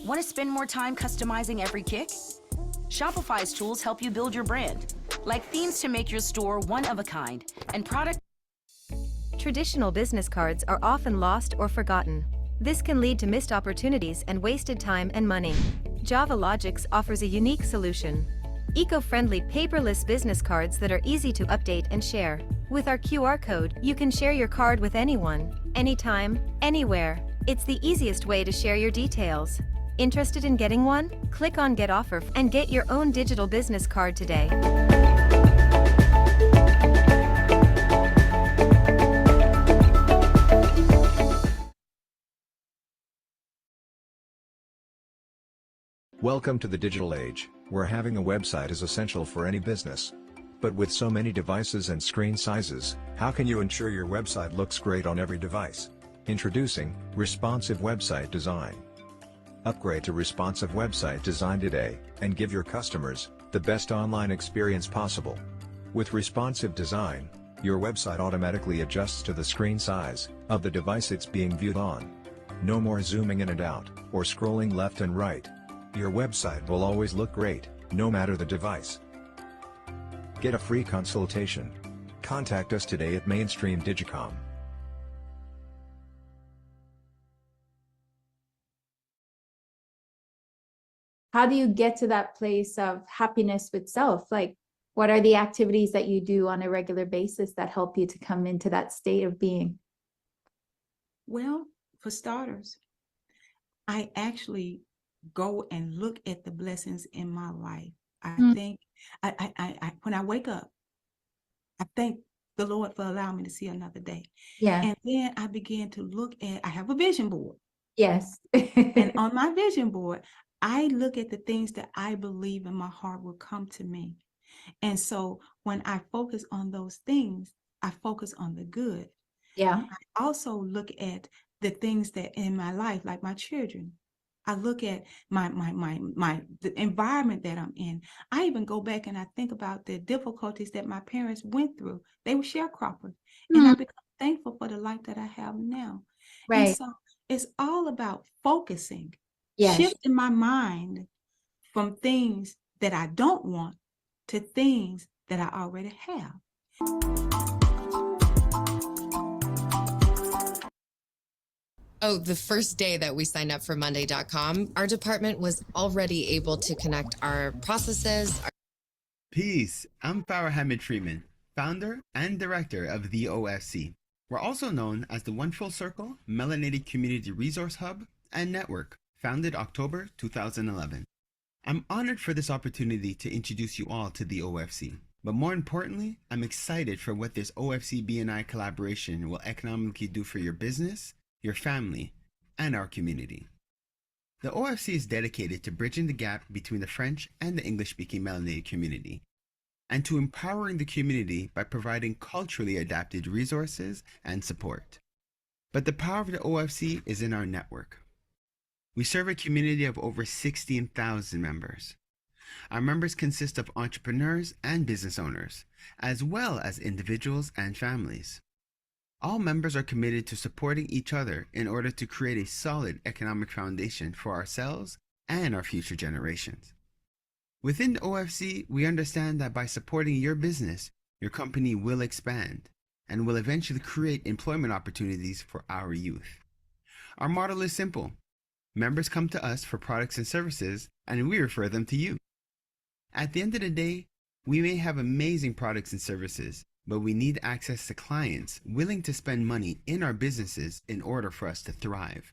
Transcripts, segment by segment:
Want to spend more time customizing every kick? Shopify's tools help you build your brand, like themes to make your store one of a kind and product. Traditional business cards are often lost or forgotten. This can lead to missed opportunities and wasted time and money. Java Logics offers a unique solution. Eco-friendly paperless business cards that are easy to update and share. With our QR code, you can share your card with anyone, anytime, anywhere. It's the easiest way to share your details. Interested in getting one? Click on Get Offer and get your own digital business card today. Welcome to the digital age, where having a website is essential for any business. But with so many devices and screen sizes, how can you ensure your website looks great on every device? Introducing Responsive Website Design. Upgrade to responsive website design today, and give your customers the best online experience possible. With responsive design, your website automatically adjusts to the screen size of the device it's being viewed on. No more zooming in and out, or scrolling left and right. Your website will always look great, no matter the device. Get a free consultation. Contact us today at Mainstream Digicom. How do you get to that place of happiness with self? Like, what are the activities that you do on a regular basis that help you to come into that state of being? Well, for starters, I actually go and look at the blessings in my life. I think when I wake up, I thank the Lord for allowing me to see another day. Yeah. And then I begin to look at, I have a vision board. Yes. And on my vision board, I look at the things that I believe in my heart will come to me. And so when I focus on those things, I focus on the good. Yeah. I also look at the things that in my life, like my children. I look at the environment that I'm in. I even go back and I think about the difficulties that my parents went through. They were sharecroppers. And I become thankful for the life that I have now. Right. And so it's all about focusing, Yes. shifting my mind from things that I don't want to things that I already have. Oh, the first day that we signed up for Monday.com, our department was already able to connect our processes. Peace. I'm Farah Hamid Freeman, founder and director of the OFC. We're also known as the One Full Circle Melanated Community Resource Hub and Network, founded October 2011. I'm honored for this opportunity to introduce you all to the OFC. But more importantly, I'm excited for what this OFC BNI collaboration will economically do for your business, your family, and our community. The OFC is dedicated to bridging the gap between the French and the English-speaking melanated community, and to empowering the community by providing culturally adapted resources and support. But the power of the OFC is in our network. We serve a community of over 16,000 members. Our members consist of entrepreneurs and business owners, as well as individuals and families. All members are committed to supporting each other in order to create a solid economic foundation for ourselves and our future generations. Within the OFC, we understand that by supporting your business, your company will expand and will eventually create employment opportunities for our youth. Our model is simple. Members come to us for products and services, and we refer them to you. At the end of the day, we may have amazing products and services, but we need access to clients willing to spend money in our businesses in order for us to thrive.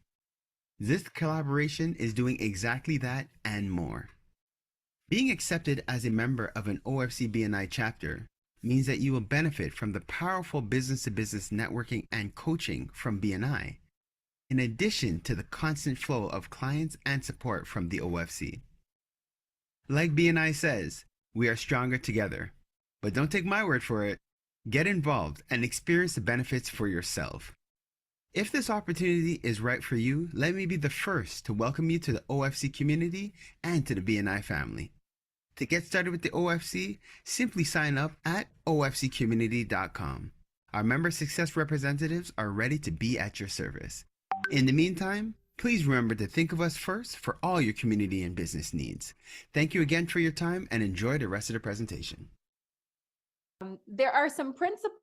This collaboration is doing exactly that and more. Being accepted as a member of an OFC BNI chapter means that you will benefit from the powerful business-to-business networking and coaching from BNI, in addition to the constant flow of clients and support from the OFC. Like BNI says, we are stronger together. But don't take my word for it. Get involved and experience the benefits for yourself. If this opportunity is right for you, let me be the first to welcome you to the OFC community and to the BNI family. To get started with the OFC, simply sign up at ofccommunity.com. Our member success representatives are ready to be at your service. In the meantime, Please remember to think of us first for all your community and business needs. Thank you again for your time and enjoy the rest of the presentation. There are some principles.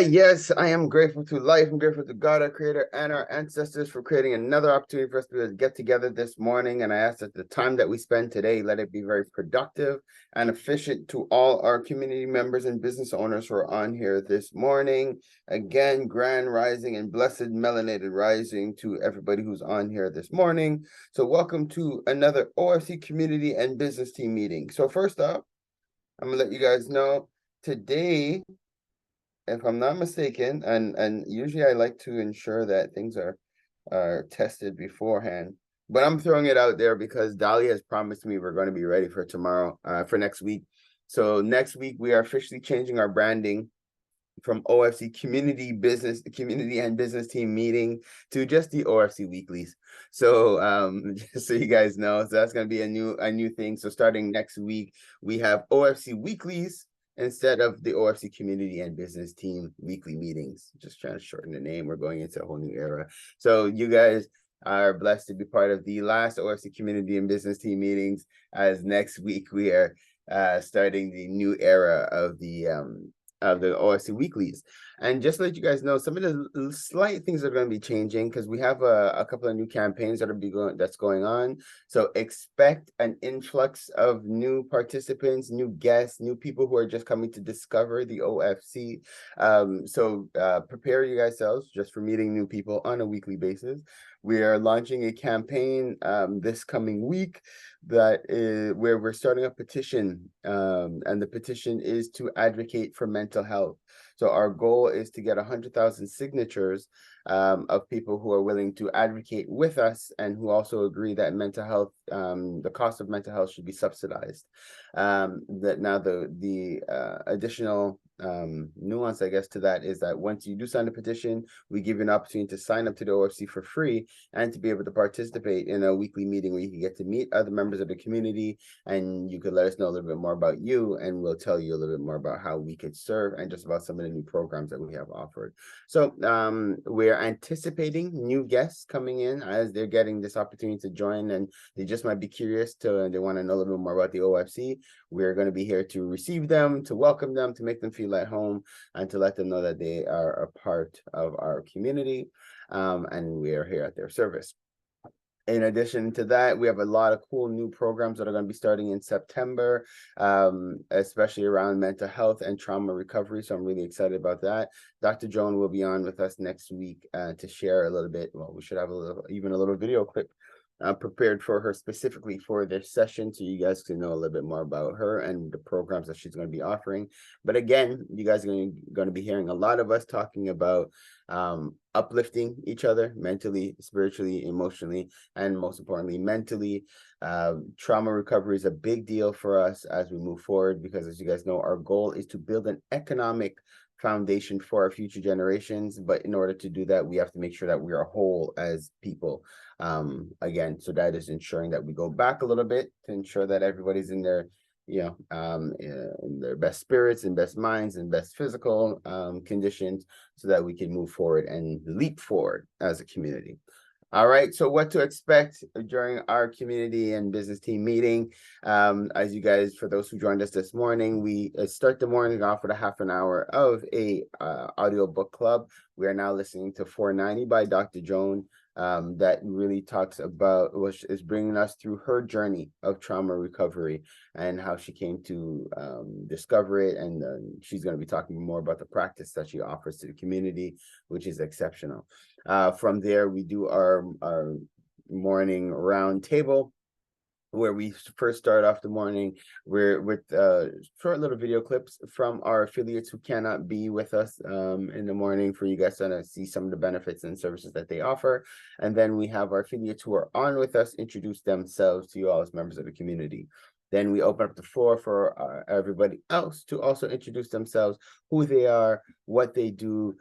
Yes, I am grateful to life. I'm grateful to God, our creator, and our ancestors for creating another opportunity for us to get together this morning. And I ask that the time that we spend today, let it be very productive and efficient to all our community members and business owners who are on here this morning. Again, grand rising and blessed melanated rising to everybody who's on here this morning. So welcome to another OFC community and business team meeting. So first up, I'm gonna let you guys know today, if I'm not mistaken, and usually I like to ensure that things are tested beforehand, but I'm throwing it out there because Dali has promised me we're going to be ready for tomorrow, for next week. So next week we are officially changing our branding from OFC community and business team meeting to just the OFC weeklies. So just so you guys know, so that's going to be a new thing. So starting next week, we have OFC weeklies instead of the OFC community and business team weekly meetings. Just trying to shorten the name. We're going into a whole new era. So you guys are blessed to be part of the last OFC community and business team meetings, as next week we are starting the new era of the OFC weeklies. And just to let you guys know, some of the slight things are going to be changing because we have a couple of new campaigns that's going on. So expect an influx of new participants, new guests, new people who are just coming to discover the OFC. So prepare you guys selves just for meeting new people on a weekly basis. We are launching a campaign this coming week that is where we're starting a petition, and the petition is to advocate for mental health. So our goal is to get 100,000 signatures of people who are willing to advocate with us and who also agree that mental health, the cost of mental health should be subsidized. That now the additional nuance, I guess, to that is that once you do sign a petition, we give you an opportunity to sign up to the OFC for free and to be able to participate in a weekly meeting where you can get to meet other members of the community, and you could let us know a little bit more about you, and we'll tell you a little bit more about how we could serve and just about some of the new programs that we have offered. So we're anticipating new guests coming in as they're getting this opportunity to join, and they just might be curious they want to know a little bit more about the OFC. We're going to be here to receive them, to welcome them, to make them feel at home, and to let them know that they are a part of our community, and we are here at their service. In addition to that, we have a lot of cool new programs that are going to be starting in September, especially around mental health and trauma recovery. So I'm really excited about that. Dr. Joan will be on with us next week to share a little bit. Well, we should have a little video clip prepared for her specifically for this session, so you guys can know a little bit more about her and the programs that she's going to be offering. But again, you guys are going to be hearing a lot of us talking about uplifting each other mentally, spiritually, emotionally, and most importantly, mentally. Trauma recovery is a big deal for us as we move forward, because as you guys know, our goal is to build an economic foundation for our future generations. But in order to do that, we have to make sure that we are whole as people. Again, so that is ensuring that we go back a little bit to ensure that everybody's in their in their best spirits and best minds and best physical conditions, so that we can move forward and leap forward as a community. All right, so what to expect during our community and business team meeting. As you guys, for those who joined us this morning, we start the morning off with a half an hour of a audio book club. We are now listening to 490 by Dr. Joan, that really talks about, which is bringing us through her journey of trauma recovery and how she came to discover it. And she's going to be talking more about the practice that she offers to the community, which is exceptional. From there, we do our morning round table, where we first start off the morning with short little video clips from our affiliates who cannot be with us in the morning, for you guys to see some of the benefits and services that they offer. And then we have our affiliates who are on with us introduce themselves to you all as members of the community. Then we open up the floor for everybody else to also introduce themselves, who they are, what they do,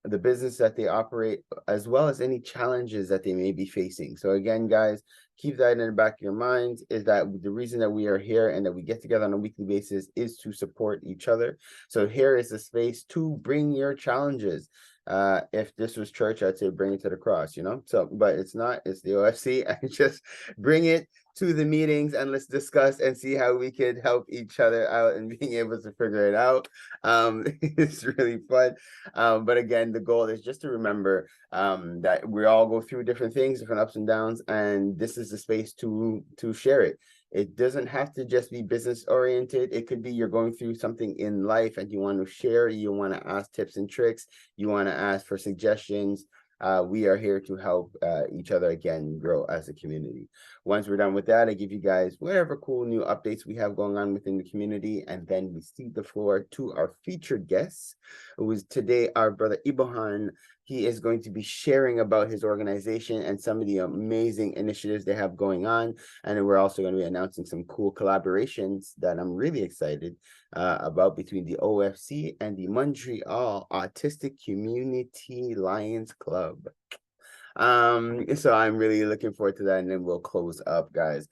the business that they operate, as well as any challenges that they may be facing. So again, guys, keep that in the back of your minds, is that the reason that we are here and that we get together on a weekly basis is to support each other. So here is the space to bring your challenges. If this was church, I'd say bring it to the cross, you know? So, but it's not, it's the OFC. I just bring it to the meetings and let's discuss and see how we could help each other out and being able to figure it out. It's really fun. But again, the goal is just to remember that we all go through different things, different ups and downs, and this is the space to share it. It doesn't have to just be business oriented. It could be you're going through something in life and you want to share, you want to ask tips and tricks, you want to ask for suggestions. We are here to help each other again grow as a community. Once we're done with that, I give you guys whatever cool new updates we have going on within the community, and then we cede the floor to our featured guest, who is today our brother Ebohon. He is going to be sharing about his organization and some of the amazing initiatives they have going on. And we're also going to be announcing some cool collaborations that I'm really excited about between the OFC and the Montreal Autistic Community Lions Club. So I'm really looking forward to that, and then we'll close up, guys.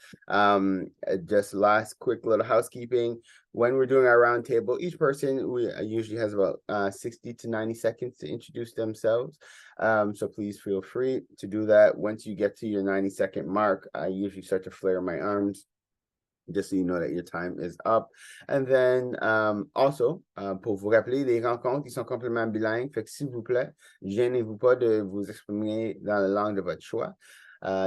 Just last quick little housekeeping. When we're doing our roundtable, each person usually has about 60 to 90 seconds to introduce themselves. So please feel free to do that. Once you get to your 90-second mark, I usually start to flare my arms, just so you know that your time is up. And then also, pour vous rappeler, les rencontres, ils sont complètement bilingues. Fait que s'il vous plaît, gênez-vous pas de vous exprimer dans la langue de votre choix.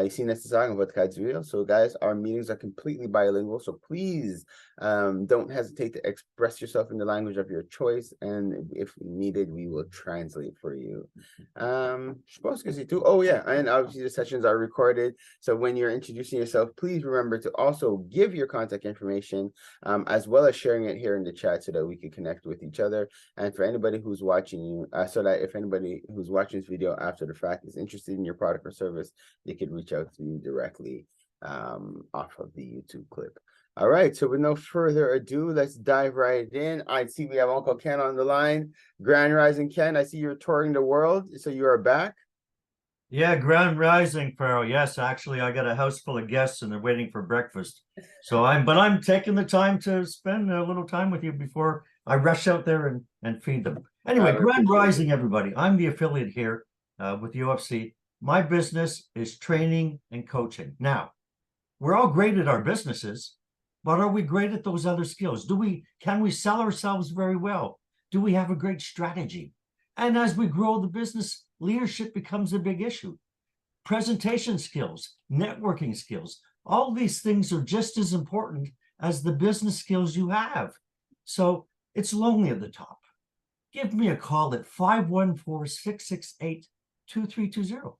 Ici nécessaire, on va traduire. So guys, our meetings are completely bilingual. So please don't hesitate to express yourself in the language of your choice. And if needed, we will translate for you. Je pense que c'est tout. Oh yeah, and obviously the sessions are recorded. So when you're introducing yourself, please remember to also give your contact information, as well as sharing it here in the chat so that we can connect with each other. And for anybody who's watching you, so that if anybody who's watching this video after the fact is interested in your product or service, they could reach out to you directly off of the YouTube clip. All right, so with no further ado, let's dive right in. I see we have Uncle Ken on the line. Grand Rising Ken, I see you're touring the world, so you are back. Yeah, Grand Rising, Pharaoh. Yes, actually, I got a house full of guests and they're waiting for breakfast. So I'm taking the time to spend a little time with you before I rush out there and feed them. Anyway, Grand Rising, everybody. I'm the affiliate here with the OFC. My business is training and coaching. Now, we're all great at our businesses, but are we great at those other skills? Can we sell ourselves very well? Do we have a great strategy? And as we grow the business, leadership becomes a big issue. Presentation skills, networking skills, all these things are just as important as the business skills you have. So it's lonely at the top. Give me a call at 514-668-2320.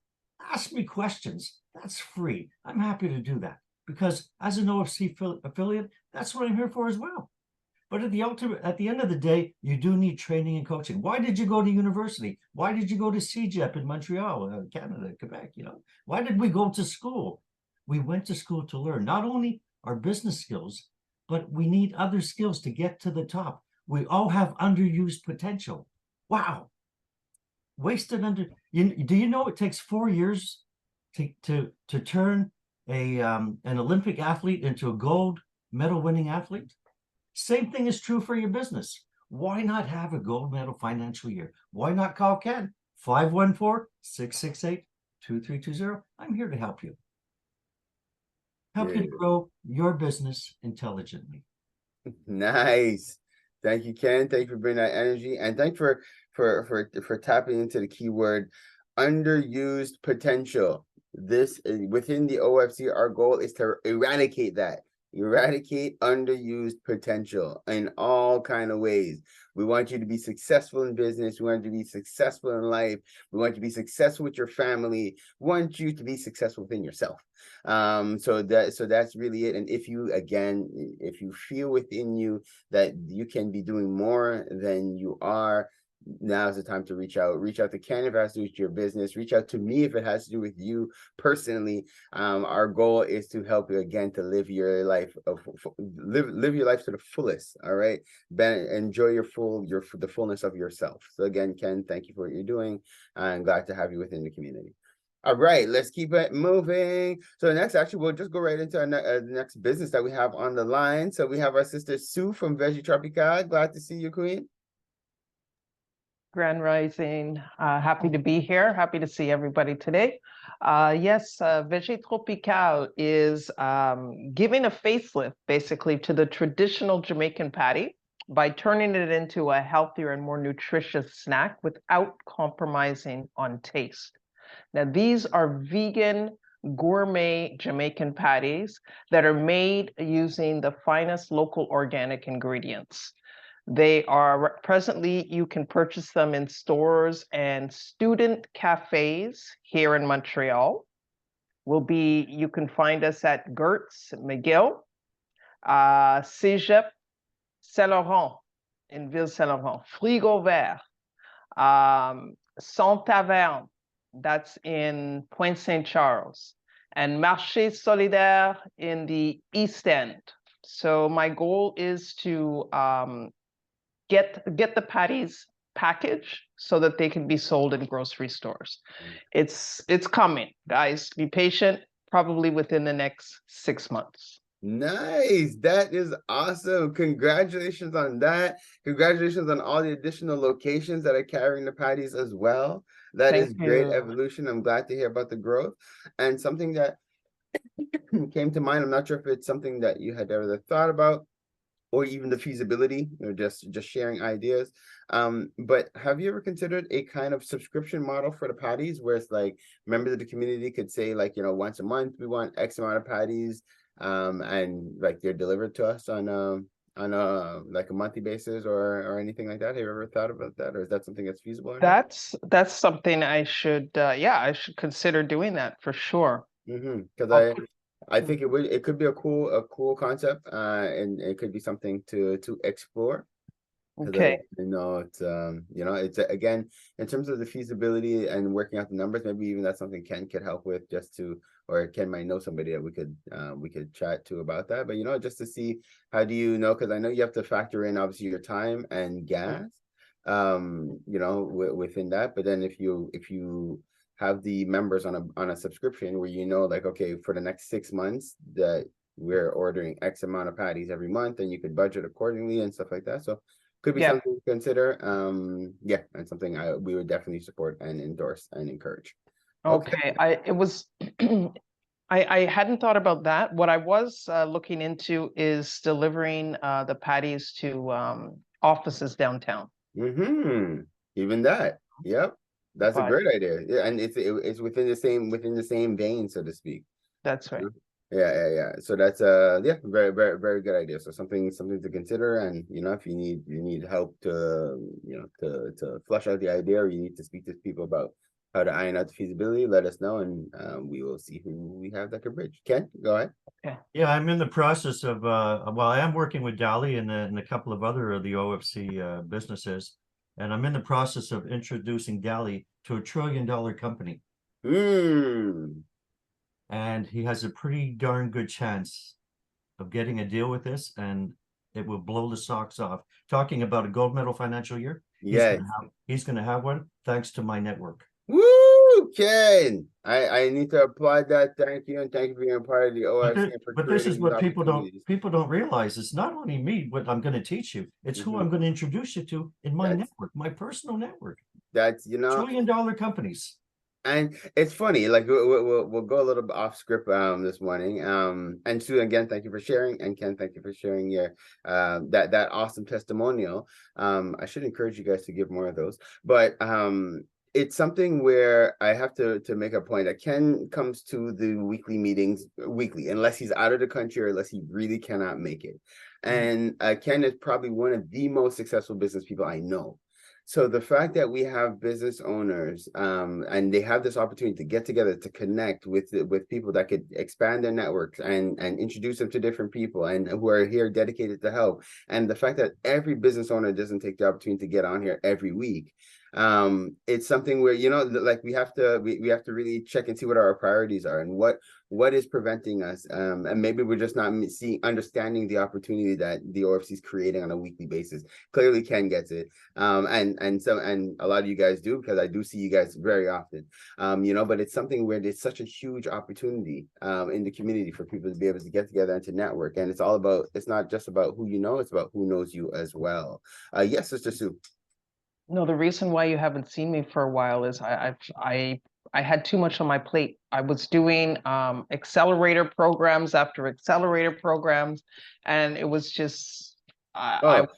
Ask me questions. That's free. I'm happy to do that because as an OFC affiliate, that's what I'm here for as well. But at the end of the day, you do need training and coaching. Why did you go to university? Why did you go to CEGEP in Montreal, Canada, Quebec? Why did we go to school? We went to school to learn not only our business skills, but we need other skills to get to the top. We all have underused potential. Wow. Wasted do you know it takes 4 years to turn an Olympic athlete into a gold medal winning athlete? Same thing is true for your business. Why not have a gold medal financial year? Why not call Ken? 514-668-2320. I'm here to help you. Help you to grow your business intelligently. Nice. Thank you, Ken. Thank you for bringing that energy. And thank you for tapping into the keyword underused potential. This within the OFC, our goal is to eradicate that. Eradicate underused potential in all kind of ways. We want you to be successful in business. We want you to be successful in life. We want you to be successful with your family. We want you to be successful within yourself. So that's really it. And if you feel within you that you can be doing more than you are, now is the time to reach out to Ken if it has to do with your business, reach out to me if it has to do with you personally. Our goal is to help you again to live your life live your life to the fullest. All right, enjoy the fullness of yourself. So again, Ken, thank you for what you're doing. I'm glad to have you within the community. All right, let's keep it moving. So next, actually, we'll just go right into our next business that we have on the line. So we have our sister Sue from Veggie Tropical. Glad to see you, Queen. Grand Rising. Happy to be here. Happy to see everybody today. Yes, Veggie Tropical is giving a facelift basically to the traditional Jamaican patty by turning it into a healthier and more nutritious snack without compromising on taste. Now, these are vegan gourmet Jamaican patties that are made using the finest local organic ingredients. They are presently, you can purchase them in stores and student cafes here in Montreal. You can find us at Gertz, McGill, Cégep, Saint-Laurent, in Ville Saint-Laurent, Frigo Vert, Saint Taverne, that's in Pointe Saint Charles, and Marché Solidaire in the East End. So my goal is to get the patties packaged so that they can be sold in grocery stores. It's coming, guys. Be patient, probably within the next 6 months. Nice. That is awesome. Congratulations on that. Congratulations on all the additional locations that are carrying the patties as well. That is great evolution. I'm glad to hear about the growth. And something that came to mind, I'm not sure if it's something that you had ever thought about, or even the feasibility, or just sharing ideas. But have you ever considered a kind of subscription model for the patties, where it's like members of the community could say, like, once a month we want X amount of patties, and like they're delivered to us on a like a monthly basis or anything like that? Have you ever thought about that, or is that something that's feasible? That's something I should I should consider doing that for sure. Because I think it could be a cool concept, and it could be something to explore. Okay. It's again, in terms of the feasibility and working out the numbers, maybe even that's something Ken could help with, or Ken might know somebody that we could chat to about that. But just to see, how do you know? Because I know you have to factor in obviously your time and gas, within that. But then if you have the members on a subscription where like, okay, for the next 6 months that we're ordering X amount of patties every month, and you could budget accordingly and stuff like that. So could be something to consider. And something we would definitely support and endorse and encourage. Okay. I hadn't thought about that. What I was looking into is delivering the patties to offices downtown. Even that. Yep. That's a great idea. Yeah, and it's within the same vein, so to speak. That's right. Yeah. So that's very, very, very good idea. So something to consider. And if you need help to to flush out the idea, or you need to speak to people about how to iron out the feasibility, let us know, and we will see who we have that can bridge. Ken, go ahead. Okay. Yeah, I'm in the process of I am working with Dali and a couple of other of the OFC businesses. And I'm in the process of introducing Dali to $1 trillion company. And he has a pretty darn good chance of getting a deal with this, and it will blow the socks off. Talking about a gold medal financial year. Yes. He's going to have one thanks to my network. Woo, Ken! I need to applaud that. Thank you, and thank you for being part of the OFC. But this is what people don't realize. It's not only me what I'm going to teach you. It's who I'm going to introduce you to in my network, my personal network. That's $1 trillion companies. And it's funny, like we'll go a little bit off script this morning. And Sue, again, thank you for sharing, and Ken, thank you for sharing your that awesome testimonial. I should encourage you guys to give more of those, but it's something where I have to make a point that Ken comes to the weekly meetings weekly, unless he's out of the country or unless he really cannot make it. And Ken is probably one of the most successful business people I know. So the fact that we have business owners and they have this opportunity to get together to connect with people that could expand their networks and introduce them to different people and who are here dedicated to help, and the fact that every business owner doesn't take the opportunity to get on here every week, it's something where, you know, like we have to really check and see what our priorities are and what is preventing us, and maybe we're just not understanding the opportunity that the OFC is creating on a weekly basis. Clearly Ken gets it, and a lot of you guys do, because I do see you guys very often, you know, but it's something where there's such a huge opportunity in the community for people to be able to get together and to network, and it's not just about who you know, it's about who knows you as well. Yes, Sister Sue. No, the reason why you haven't seen me for a while is I had too much on my plate. I was doing accelerator programs after accelerator programs, and it was just I was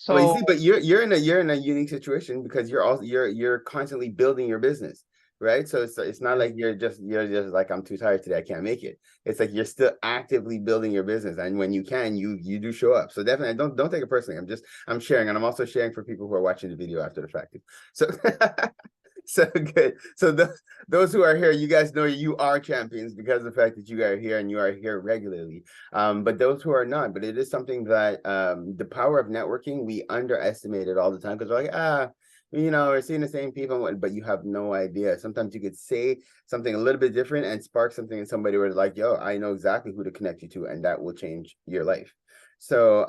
so. Well, you see, but you're in a unique situation because you're constantly building your business, right? So it's not like you're just like, I'm too tired today, I can't make it. It's like you're still actively building your business, and when you can, you do show up. So definitely don't take it personally. I'm sharing, and I'm also sharing for people who are watching the video after the fact. So so good. So those who are here, you guys know you are champions because of the fact that you are here and you are here regularly. But those who are not, but it is something that the power of networking, we underestimate it all the time, because we're like, you know, we're seeing the same people, but you have no idea. Sometimes you could say something a little bit different and spark something in somebody where it's like, yo, I know exactly who to connect you to, and that will change your life. So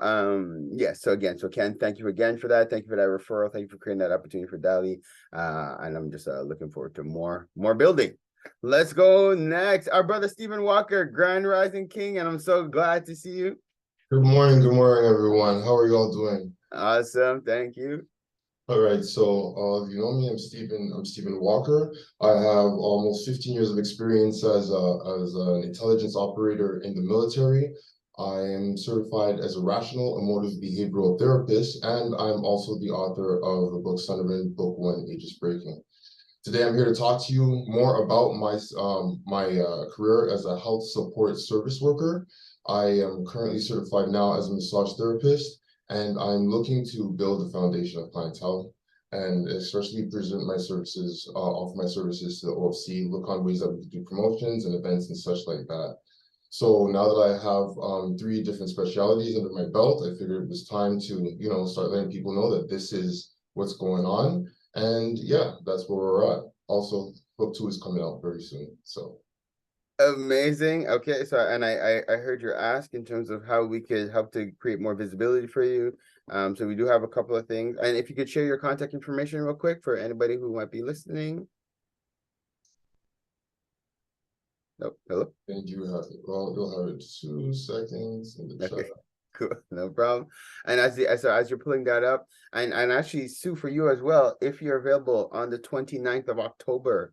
yes, so Ken, thank you again for that. Thank you for that referral. Thank you for creating that opportunity for Dali. And I'm just looking forward to more building. Let's go next. Our brother Stephen Walker, Grand Rising King, and I'm so glad to see you. Good morning, everyone. How are you all doing? Awesome, thank you. All right, so if you know me, I'm Stephen Walker. I have almost 15 years of experience as an intelligence operator in the military. I am certified as a rational emotive behavioral therapist, and I'm also the author of the book Sunderland, Book 1, Ages Breaking. Today, I'm here to talk to you more about my career as a health support service worker. I am currently certified now as a massage therapist, and I'm looking to build a foundation of clientele and especially present my services, offer my services to the OFC, look on ways that we can do promotions and events and such like that. So now that I have 3 different specialities under my belt, I figured it was time to, you know, start letting people know that this is what's going on. And yeah, that's where we're at. Also, book 2 is coming out very soon. So amazing. Okay, so and I heard your ask in terms of how we could help to create more visibility for you. So we do have a couple of things, and if you could share your contact information real quick for anybody who might be listening. Oh, hello. And you have it. Well, you'll have it 2 seconds in the chat. Cool, no problem. And as you're pulling that up, and actually Sue, for you as well, if you're available on the 29th of October,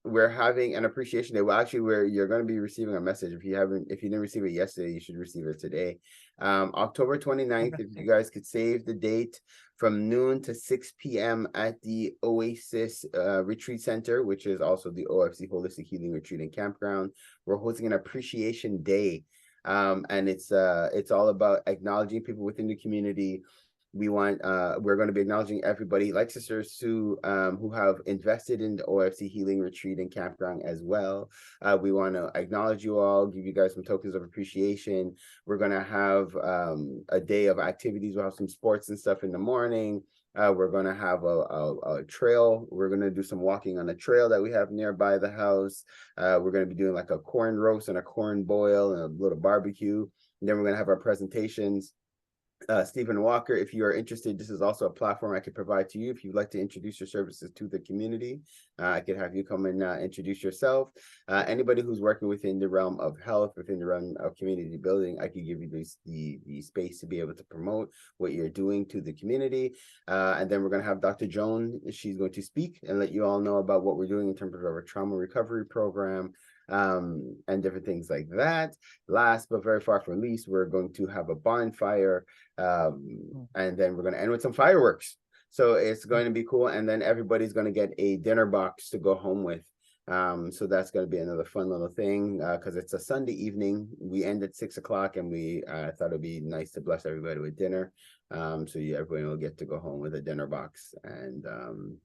we're having an appreciation day. Well, actually, you're going to be receiving a message. If you didn't receive it yesterday, you should receive it today. October 29th, if you guys could save the date, from noon to 6 p.m. at the Oasis Retreat Center, which is also the OFC Holistic Healing Retreat and Campground. We're hosting an appreciation day. And it's all about acknowledging people within the community. We're going to be acknowledging everybody like Sister Sue, who have invested in the OFC Healing Retreat and Campground as well. We want to acknowledge you all, give you guys some tokens of appreciation. We're going to have a day of activities. We'll have some sports and stuff in the morning. We're going to have a trail. We're going to do some walking on a trail that we have nearby the house. We're going to be doing like a corn roast and a corn boil and a little barbecue. And then we're going to have our presentations. Stephen Walker, if you are interested, this is also a platform I could provide to you. If you'd like to introduce your services to the community, I could have you come and introduce yourself. Anybody who's working within the realm of health, within the realm of community building, I could give you the space to be able to promote what you're doing to the community. And then we're going to have Dr. Joan. She's going to speak and let you all know about what we're doing in terms of our trauma recovery program, and different things like that. Last but very far from least, we're going to have a bonfire, and then we're going to end with some fireworks. So it's going to be cool, and then everybody's going to get a dinner box to go home with. So that's going to be another fun little thing because it's a Sunday evening. We end at 6 o'clock, and we thought it'd be nice to bless everybody with dinner. So everyone will get to go home with a dinner box, and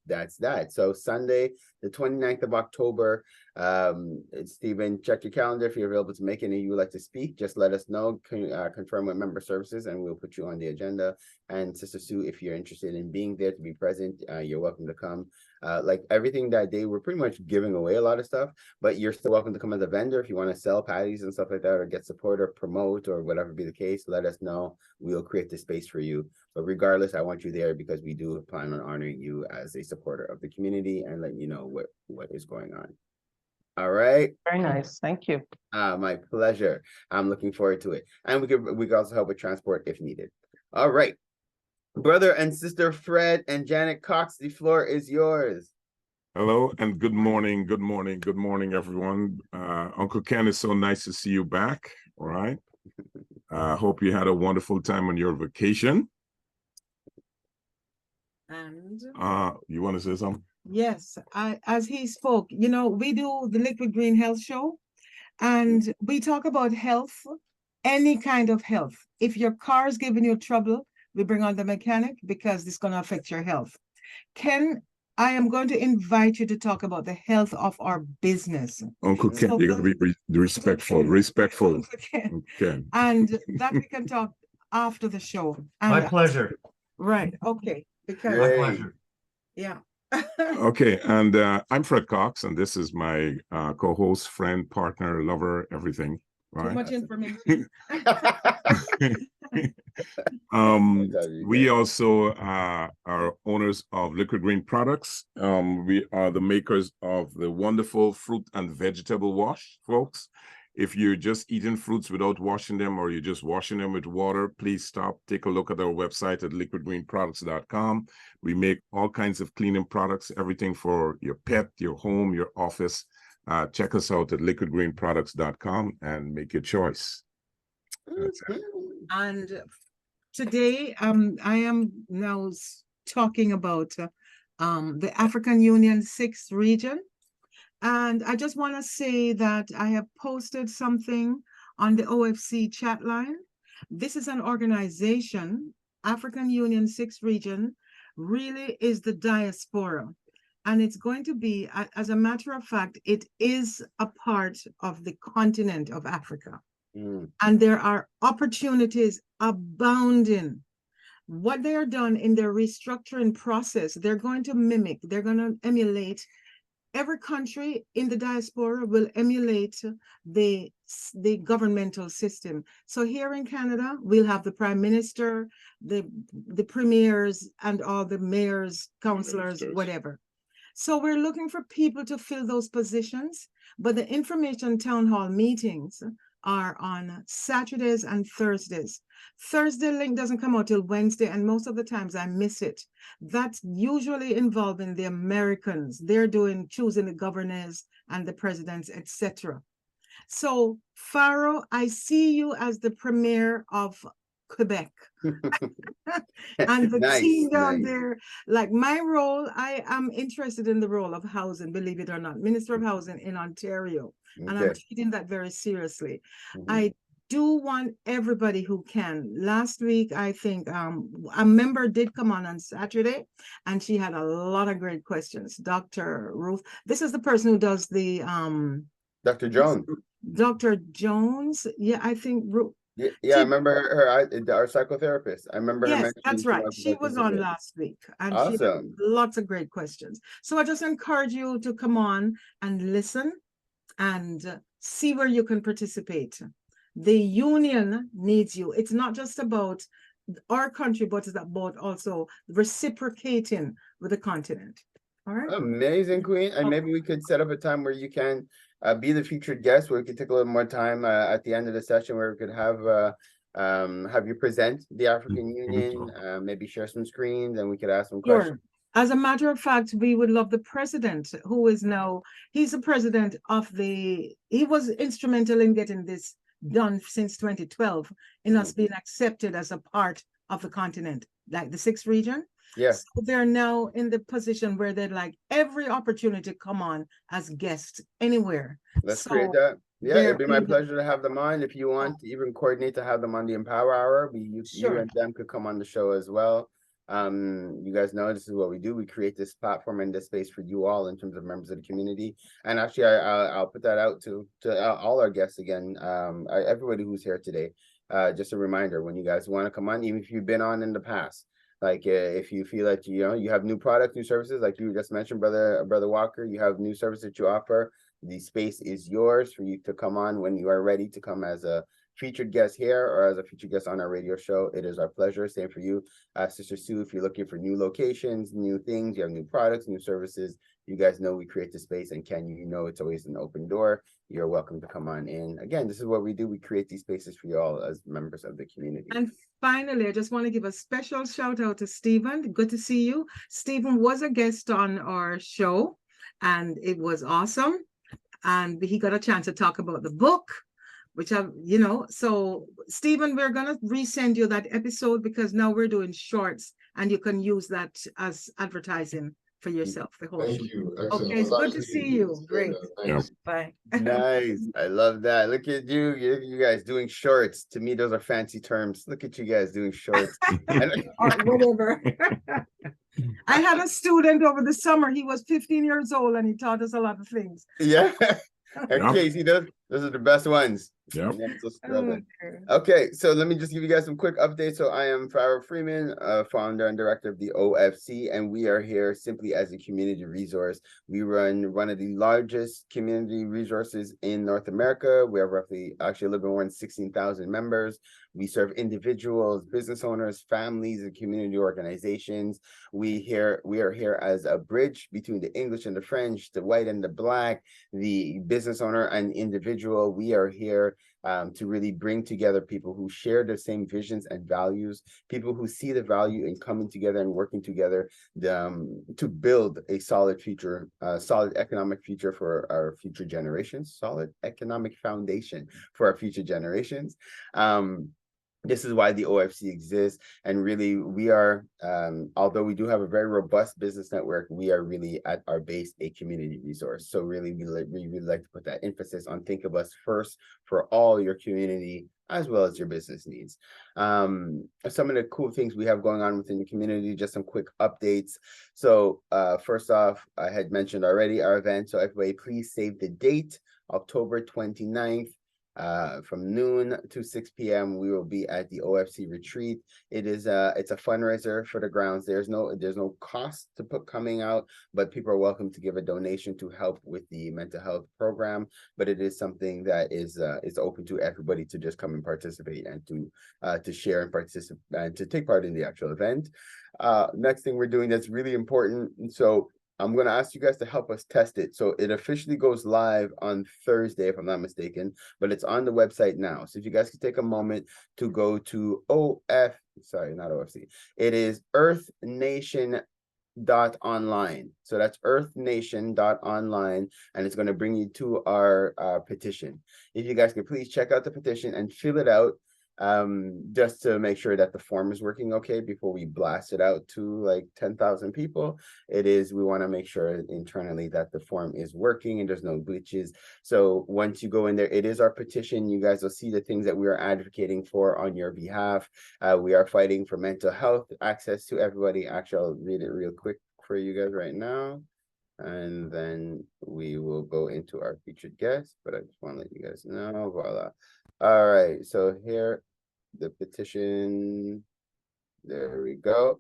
that's that. So Sunday, the 29th of October, Stephen, check your calendar. If you're available to make any, you would like to speak, just let us know, confirm with member services, and we'll put you on the agenda. And Sister Sue, if you're interested in being there to be present, you're welcome to come. Like everything that day, we're pretty much giving away a lot of stuff, but you're still welcome to come as a vendor if you want to sell patties and stuff like that, or get support or promote or whatever be the case. Let us know. We'll create the space for you. But regardless, I want you there because we do plan on honoring you as a supporter of the community and letting you know what is going on. All right. Very nice. Thank you. My pleasure. I'm looking forward to it. And we can also help with transport if needed. All right. Brother and sister Fred and Janet Cox, the floor is yours. Hello and good morning, good morning, good morning, everyone. Uncle Ken, it's so nice to see you back. All right. Hope you had a wonderful time on your vacation. And you want to say something? yes, as he spoke, you know, we do the Liquid Green Health Show, and we talk about health, any kind of health. If your car is giving you trouble, we bring on the mechanic because it's going to affect your health. Ken, I am going to invite you to talk about the health of our business. Uncle Ken, you got to be respectful, respectful. Okay. And that we can talk after the show. My And pleasure. right, okay. Because My pleasure. yeah. Okay, and I'm Fred Cox, and this is my co-host, friend, partner, lover, everything. Right? Too much information. We also are owners of Liquid Green Products. We are the makers of the wonderful fruit and vegetable wash, folks. If you're just eating fruits without washing them, or you're just washing them with water, please stop, take a look at our website at liquidgreenproducts.com. We make all kinds of cleaning products, everything for your pet, your home, your office. Check us out at liquidgreenproducts.com and make your choice. And today, I am now talking about the African Union 6th region. And I just want to say that I have posted something on the OFC chat line. This is an organization, African Union 6th region, really is the diaspora. And it's going to be, as a matter of fact, it is a part of the continent of Africa. And there are opportunities abounding. What they are done in their restructuring process, they're going to mimic, they're going to emulate. Every country in the diaspora will emulate the governmental system. So here in Canada, we'll have the prime minister, the premiers, and all the mayors, councillors, whatever. So we're looking for people to fill those positions, but the information town hall meetings are on Saturdays and Thursdays. Thursday link doesn't come out till Wednesday, and most of the times I miss it. That's usually involving the Americans. They're choosing the governors and the presidents, etc. So, Pharaoh, I see you as the premier of Quebec. And the team down there, like my role, I am interested in the role of housing, believe it or not, Minister of Housing in Ontario. And I'm treating that very seriously. I do want everybody who can. Last week, I think a member did come on Saturday, and she had a lot of great questions. Dr. Ruth, this is the person who does the Dr. Jones. Dr. Jones, yeah, I think. Yeah, I remember her, our psychotherapist. I remember her Yes, mentioning that's right. She was on last week, and she had lots of great questions. So I just encourage you to come on and listen and see where you can participate. The union needs you. It's not just about our country, but it's about also reciprocating with the continent. All right. Amazing, Queen. And maybe we could set up a time where you can be the featured guest, where we could take a little more time at the end of the session, where we could have you present the African Union, maybe share some screens, and we could ask some questions. As a matter of fact, we would love the president, who is now, he's the president of he was instrumental in getting this done since 2012, in us being accepted as a part of the continent, like the 6th region. Yeah. So they're now in the position where they'd like every opportunity to come on as guests anywhere. Let's So create that. Yeah, they're it'd be my able- pleasure to have them on. If you want to even coordinate to have them on the Empower Hour, you Sure. and them could come on the show as well. You guys know this is what we do. We create this platform and this space for you all in terms of members of the community. And actually, I'll put that out to all our guests again, everybody who's here today. Just a reminder, when you guys want to come on, even if you've been on in the past, like if you feel like you have new products, new services, like you just mentioned, brother Walker, you have new services that you offer. The space is yours for you to come on when you are ready to come as a featured guest here or as a featured guest on our radio show. It is our pleasure. Same for you, Sister Sue. If you're looking for new locations, new things, you have new products, new services, you guys know we create the space, and it's always an open door. You're welcome to come on in. Again, this is what we do. We create these spaces for you all as members of the community. And finally, I just want to give a special shout out to Stephen. Good to see you. Stephen was a guest on our show, and it was awesome. And he got a chance to talk about the book, which so Stephen, we're going to resend you that episode because now we're doing shorts and you can use that as advertising for yourself. The whole Thank show. you. Excellent. Okay, it's good to see you. Great. Bye. Nice. I love that. Look at you guys doing shorts. To me, those are fancy terms. Look at you guys doing shorts. Or whatever. I had a student over the summer. He was 15 years old and he taught us a lot of things. Yeah. Okay, see those are the best ones. Yeah. Okay, so let me just give you guys some quick updates. So I am Farrell Freeman, founder and director of the OFC, and we are here simply as a community resource. We run one of the largest community resources in North America. We have roughly actually a little bit more than 16,000 members. We serve individuals, business owners, families, and community organizations. We are here as a bridge between the English and the French, the white and the black, the business owner and individual. We are here to really bring together people who share the same visions and values, people who see the value in coming together and working together to build a solid future, solid economic future for our future generations, solid economic foundation for our future generations. This is why the OFC exists. And really, we are, although we do have a very robust business network, we are really at our base a community resource. So really, we really like to put that emphasis on think of us first for all your community as well as your business needs. Some of the cool things we have going on within the community, just some quick updates. So first off, I had mentioned already our event. So everybody, please save the date, October 29th. From noon to 6 p.m. we will be at the OFC retreat. It's a fundraiser for the grounds. There's no cost to coming out, but people are welcome to give a donation to help with the mental health program. But it is something that is open to everybody to just come and participate and to share and participate and to take part in the actual event. Next thing we're doing that's really important. So I'm going to ask you guys to help us test it. So it officially goes live on Thursday, if I'm not mistaken, but it's on the website now. So if you guys could take a moment to go to it is earthnation.online. So that's earthnation.online, and it's going to bring you to our petition. If you guys could please check out the petition and fill it out, just to make sure that the form is working okay before we blast it out to like 10,000 people. We want to make sure internally that the form is working and there's no glitches. So once you go in there, it is our petition. You guys will see the things that we are advocating for on your behalf. We are fighting for mental health access to everybody. Actually, I'll read it real quick for you guys right now, and then we will go into our featured guest, but I just want to let you guys know. Voila. All right, so here the petition, there we go.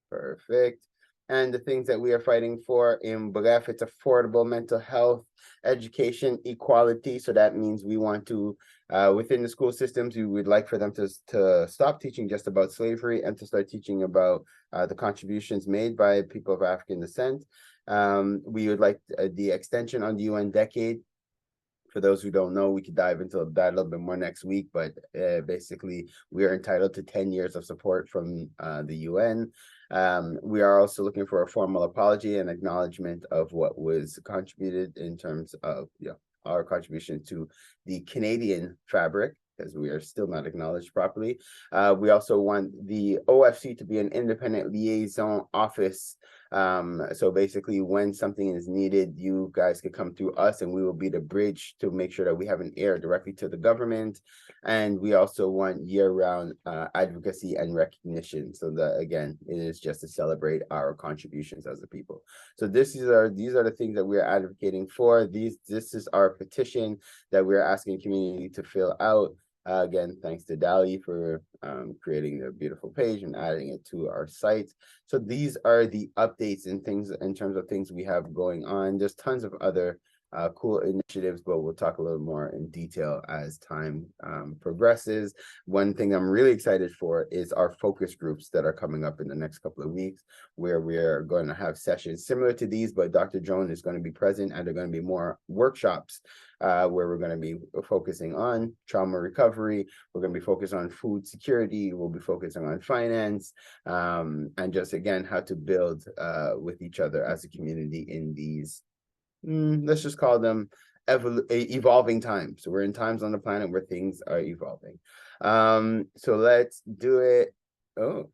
Perfect. And the things that we are fighting for in bref, it's affordable mental health, education, equality. So that means we want to, within the school systems, we would like for them to stop teaching just about slavery and to start teaching about the contributions made by people of African descent. We would like the extension on the UN decade. For those who don't know, we could dive into that a little bit more next week, but basically we are entitled to 10 years of support from the UN. We are also looking for a formal apology and acknowledgement of what was contributed in terms of our contribution to the Canadian fabric. because we are still not acknowledged properly. We also want the OFC to be an independent liaison office. So basically, when something is needed, you guys could come through us and we will be the bridge to make sure that we have an ear directly to the government. And we also want year-round advocacy and recognition, so that, again, it is just to celebrate our contributions as a people. So these are the things that we're advocating for. This is our petition that we're asking the community to fill out. Again, thanks to Dali for creating the beautiful page and adding it to our site. So these are the updates and things in terms of things we have going on. There's tons of other cool initiatives, but we'll talk a little more in detail as time progresses. One thing I'm really excited for is our focus groups that are coming up in the next couple of weeks, where we're going to have sessions similar to these, but Dr. Joan is going to be present, and there are going to be more workshops where we're going to be focusing on trauma recovery. We're going to be focused on food security. We'll be focusing on finance, and just, again, how to build with each other as a community in these let's just call them evolving times. So we're in times on the planet where things are evolving. So let's do it. Oh,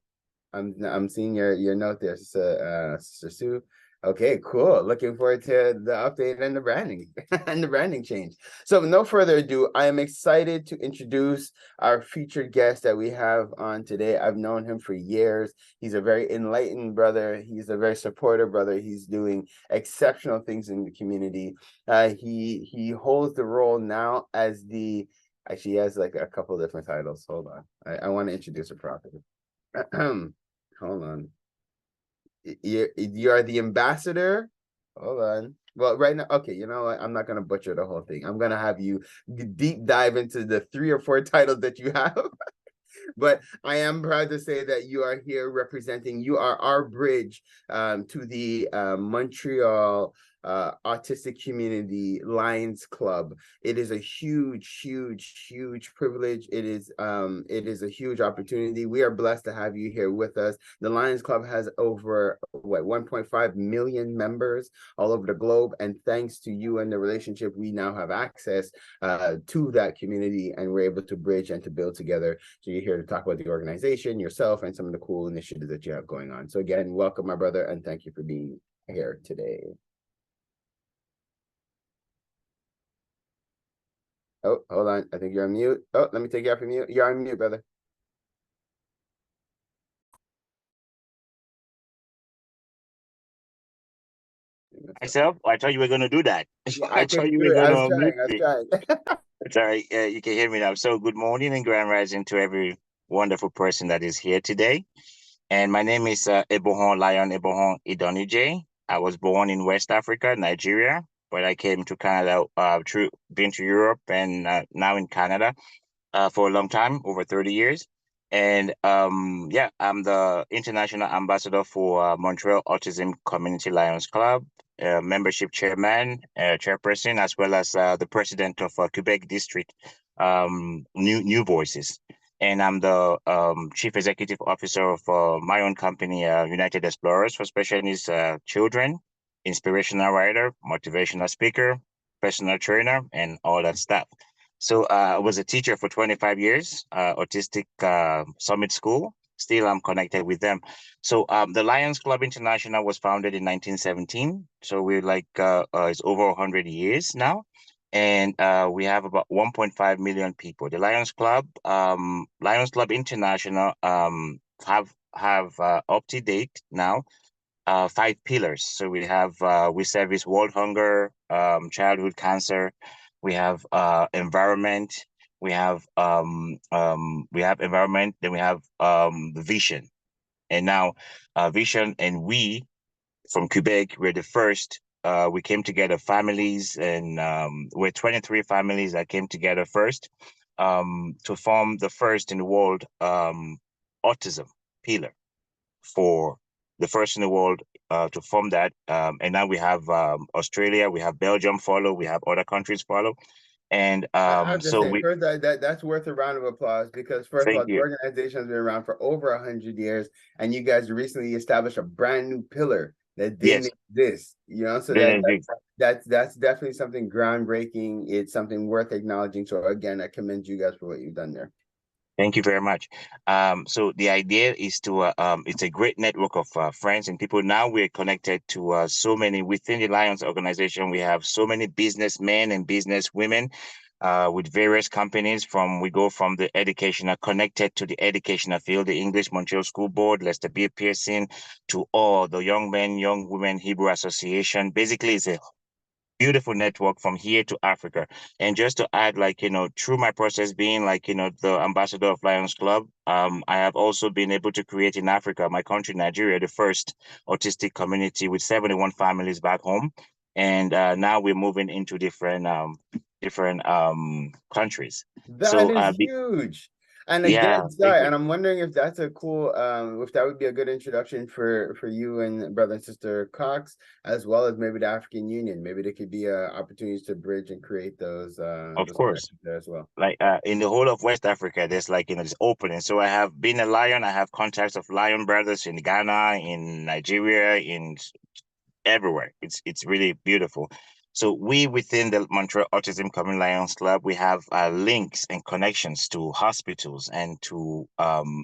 I'm seeing your note there, Sister Sue. Okay, cool. Looking forward to the update and the branding and the branding change. So no further ado, I am excited to introduce our featured guest that we have on today. I've known him for years. He's a very enlightened brother. He's a very supportive brother. He's doing exceptional things in the community. He holds the role now as actually he has like a couple different titles. Hold on. I want to introduce her properly. Hold on. You are the ambassador. Hold on. Well, right now, okay, you know what? I'm not going to butcher the whole thing. I'm going to have you deep dive into the 3 or 4 titles that you have. But I am proud to say that you are here representing, you are our bridge to the Montreal autistic community Lions Club. It is a huge privilege. It is a huge opportunity. We are blessed to have you here with us. The Lions Club has over 1.5 million members all over the globe, and thanks to you and the relationship, we now have access to that community, and we're able to bridge and to build together. So you're here to talk about the organization, yourself, and some of the cool initiatives that you have going on. So again, welcome, my brother, and thank you for being here today. Oh, hold on. I think you're on mute. Oh, let me take you off of mute. You're on mute, brother. Myself? I thought you were going to do that. Yeah, I thought you were going to unmute me. I was trying. It's all right. You can hear me now. So good morning and grand rising to every wonderful person that is here today. And my name is Lion Ebohon Idonije. I was born in West Africa, Nigeria, but I came to Canada through been to Europe and now in Canada for a long time, over 30 years. And yeah, I'm the international ambassador for Montreal Autism Community Lions Club, membership chairman, chairperson, as well as the president of Quebec District, New Voices. And I'm the chief executive officer of my own company, United Explorers for Special Needs Children, inspirational writer, motivational speaker, personal trainer, and all that stuff. So I was a teacher for 25 years, Autistic Summit School. Still, I'm connected with them. So the Lions Club International was founded in 1917. So we're like, it's over 100 years now. And we have about 1.5 million people. The Lions Club International have up to date now 5 pillars. So we have we service world hunger, childhood cancer. We have environment. We have environment. Then we have vision, and now vision. And we from Quebec, we're the first. We came together, families, and we're 23 families that came together first to form the first in the world autism pillar, for the first in the world to form that. And now we have Australia, we have Belgium follow, we have other countries follow. And I have to so say, first, that's worth a round of applause, because first of all, the organization has been around for over 100 years, and you guys recently established a brand new pillar that Yes, didn't exist, you know, so didn't exist. that's definitely something groundbreaking. It's something worth acknowledging. So again, I commend you guys for what you've done there. Thank you very much. So the idea is to, it's a great network of friends and people. Now we're connected to so many within the Lions organization. We have so many businessmen and businesswomen with various companies. We go from the educational, connected to the educational field, the English Montreal School Board, Lester B. Pearson, to all the Young Men, Young Women Hebrew Association. Basically, it's a beautiful network from here to Africa. And just to add, like, through my process being like, the ambassador of Lions Club, I have also been able to create in Africa, my country, Nigeria, the first autistic community with 71 families back home. And now we're moving into different countries. That is huge. And Yeah, again, sorry, and I'm wondering if that's a cool, if that would be a good introduction for you and brother and sister Cox, as well as maybe the African Union. Maybe there could be opportunities to bridge and create those. Of course, there as well. Like in the whole of West Africa, there's like this opening. So I have been a Lion. I have contacts of Lion brothers in Ghana, in Nigeria, in everywhere. It's really beautiful. So we within the Montreal Autism Community Lions Club, we have links and connections to hospitals and to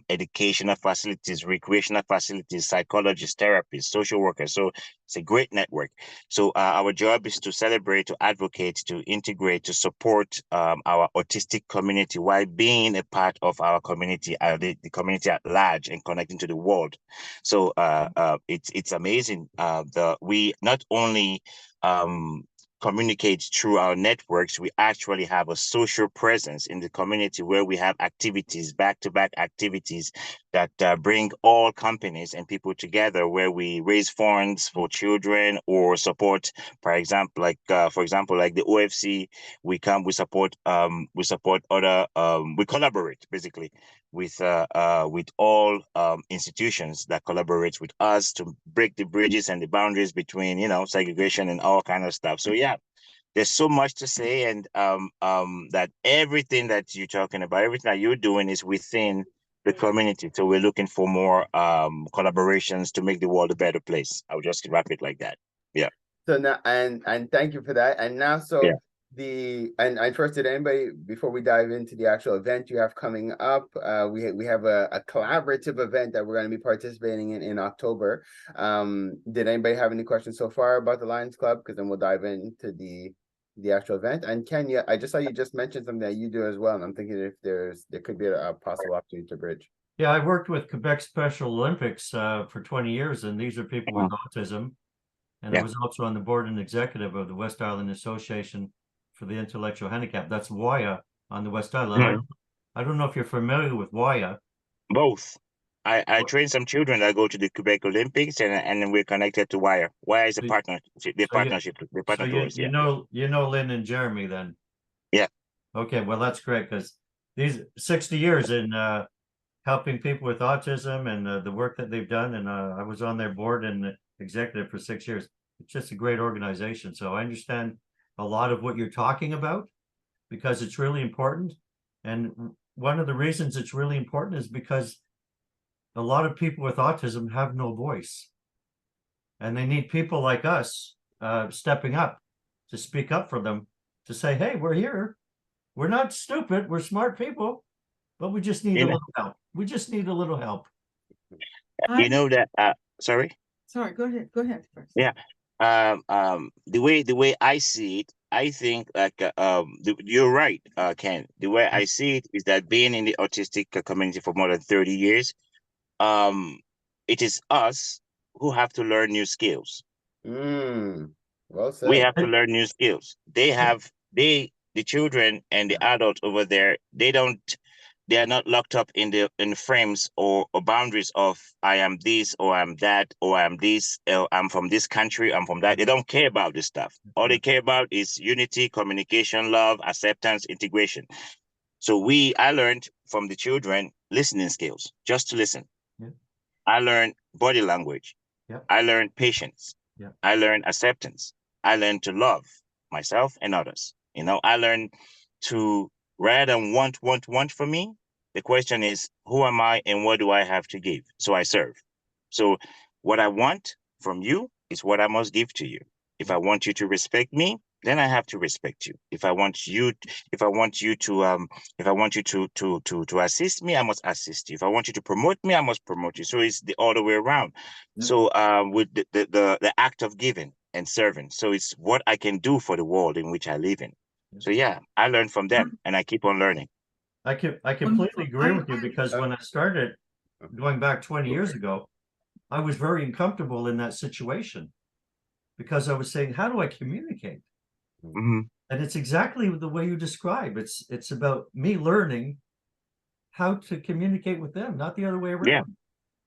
educational facilities, recreational facilities, psychologists, therapists, social workers. So it's a great network. So our job is to celebrate, to advocate, to integrate, to support our autistic community while being a part of our community, the community at large, and connecting to the world. So it's amazing. We not only communicate through our networks, we actually have a social presence in the community where we have activities, back-to-back activities that bring all companies and people together, where we raise funds for children or support, for example, like the OFC, we support other, we collaborate basically with all institutions that collaborate with us to break the bridges and the boundaries between, segregation and all kind of stuff. So yeah, there's so much to say, and that everything that you're talking about, everything that you're doing is within the community. So we're looking for more collaborations to make the world a better place. I'll just wrap it like that. Yeah. So now, and thank you for that. And now, so yeah. And first, did anybody, before we dive into the actual event you have coming up, we have a collaborative event that we're going to be participating in October. Did anybody have any questions so far about the Lions Club? Because then we'll dive into the actual event. And Kenya, I just saw you just mentioned something that you do as well, and I'm thinking if there could be a possible opportunity to bridge. Yeah, I worked with Quebec Special Olympics for 20 years, and these are people with autism. And I was also on the board and executive of the West Island Association for the Intellectual Handicap. That's WIA on the West Island. I don't know if you're familiar with WIA. Both. I train some children that go to the Quebec Olympics, and we're connected to WIA. WIA is a partnership. The partnership. You know Lynn and Jeremy then. Yeah. Okay, well that's great, because these 60 years in helping people with autism and the work that they've done, and I was on their board and executive for 6 years. It's just a great organization. So I understand a lot of what you're talking about, because it's really important. And one of the reasons it's really important is because a lot of people with autism have no voice, and they need people like us stepping up to speak up for them, to say, hey, we're here. We're not stupid. We're smart people, but we just need a little help. We just need a little help. You know that, sorry? Sorry, go ahead first. Yeah. The way I see it, I think like you're right, Ken. The way I see it is that being in the autistic community for more than 30 years, it is us who have to learn new skills. Well said. We have to learn new skills. The children and the adults over there, they are not locked up in the frames or boundaries of I am this or I'm that or I'm this or I'm from this country, I'm from that. They don't care about this stuff. All they care about is unity, communication, love, acceptance, integration. So I learned from the children listening skills, just to listen. Yeah. I learned body language. Yeah. I learned patience. Yeah. I learned acceptance. I learned to love myself and others. I learned to, rather than want for me, the question is, who am I and what do I have to give? So I serve. So what I want from you, it's what I must give to you. If I want you to respect me, then I have to respect you. If I want you to assist me, I must assist you. If I want you to promote me, I must promote you. So it's the other way around. So with the act of giving and serving. So it's what I can do for the world in which I live in. So yeah, I learned from them and I keep on learning. I completely agree with you, because when I started going back 20 years ago, I was very uncomfortable in that situation, because I was saying, how do I communicate? Mhm. And it's exactly the way you describe. It's about me learning how to communicate with them, not the other way around. Yeah,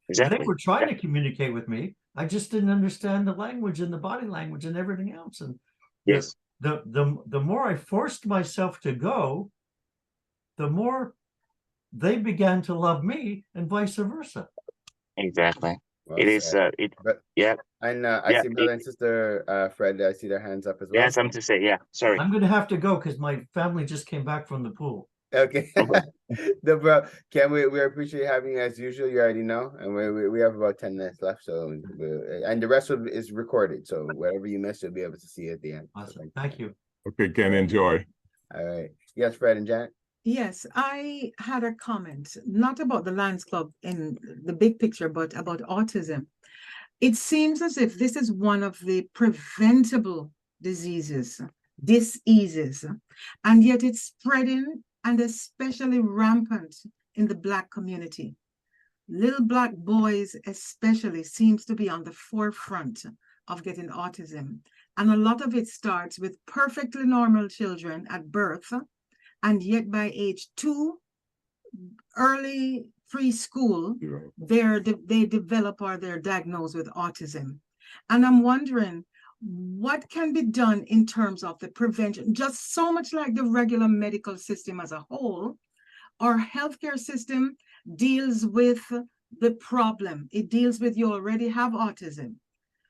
exactly. They were trying to communicate with me. I just didn't understand the language and the body language and everything else. And yes, the more I forced myself to go, the more they began to love me, and vice versa. exactly. Well It is said. yeah. And I Yeah, see brother and sister Fred, I see their hands up as well. Yeah, something to say. Yeah, sorry. I'm going to have to go because my family just came back from the pool. Okay. No, bro, Ken, we appreciate having you as usual. You already know, and we have about 10 minutes left. So, and the rest of it is recorded. So whatever you missed, you'll be able to see at the end. Awesome. Thank you. Okay, Ken, enjoy. All right. Yes, Fred and Janet. Yes, I had a comment, not about the Lions Club in the big picture, but about autism. It seems as if this is one of the preventable diseases, and yet it's spreading, and especially rampant in the Black community. Little Black boys especially seems to be on the forefront of getting autism. And a lot of it starts with perfectly normal children at birth, and yet by age 2, early preschool, they develop or they're diagnosed with autism. And I'm wondering, what can be done in terms of the prevention? Just so much like the regular medical system as a whole, our healthcare system deals with the problem. It deals with, you already have autism,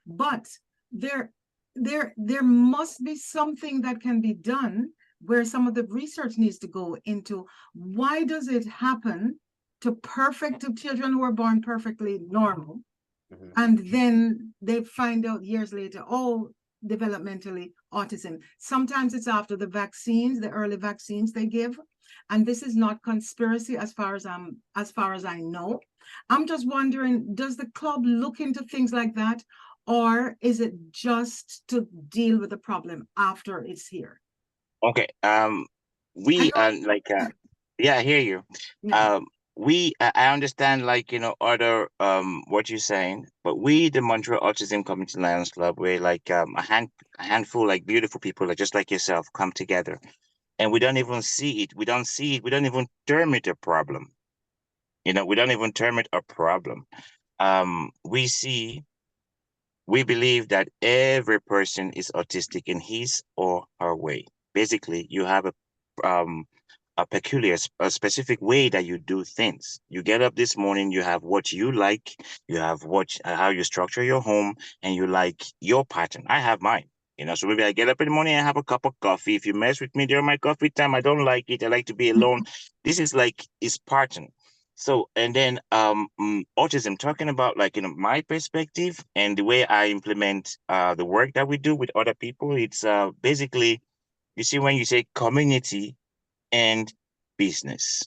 but there must be something that can be done, where some of the research needs to go into why does it happen to children who are born perfectly normal, and then they find out years later, oh, developmentally autism. Sometimes it's after the vaccines, the early vaccines they give, and this is not conspiracy as far as I know. I'm just wondering, does the club look into things like that, or is it just to deal with the problem after it's here? Okay. We like yeah, I hear you. Yeah. I understand, like, other what you're saying, but we, the Montreal Autism Community Lions Club, we're like a handful, like, beautiful people, like, just like yourself, come together, and we don't even see it. We don't see it. We don't even term it a problem. We don't even term it a problem. We believe that every person is autistic in his or her way. Basically, you have a peculiar, a specific way that you do things. You get up this morning, you have what you like, you have how you structure your home, and you like your pattern. I have mine. So maybe I get up in the morning and have a cup of coffee. If you mess with me during my coffee time, I don't like it. I like to be alone. This is like is pattern. So, and then autism, talking about, like, my perspective and the way I implement the work that we do with other people, it's basically, you see, when you say community and business,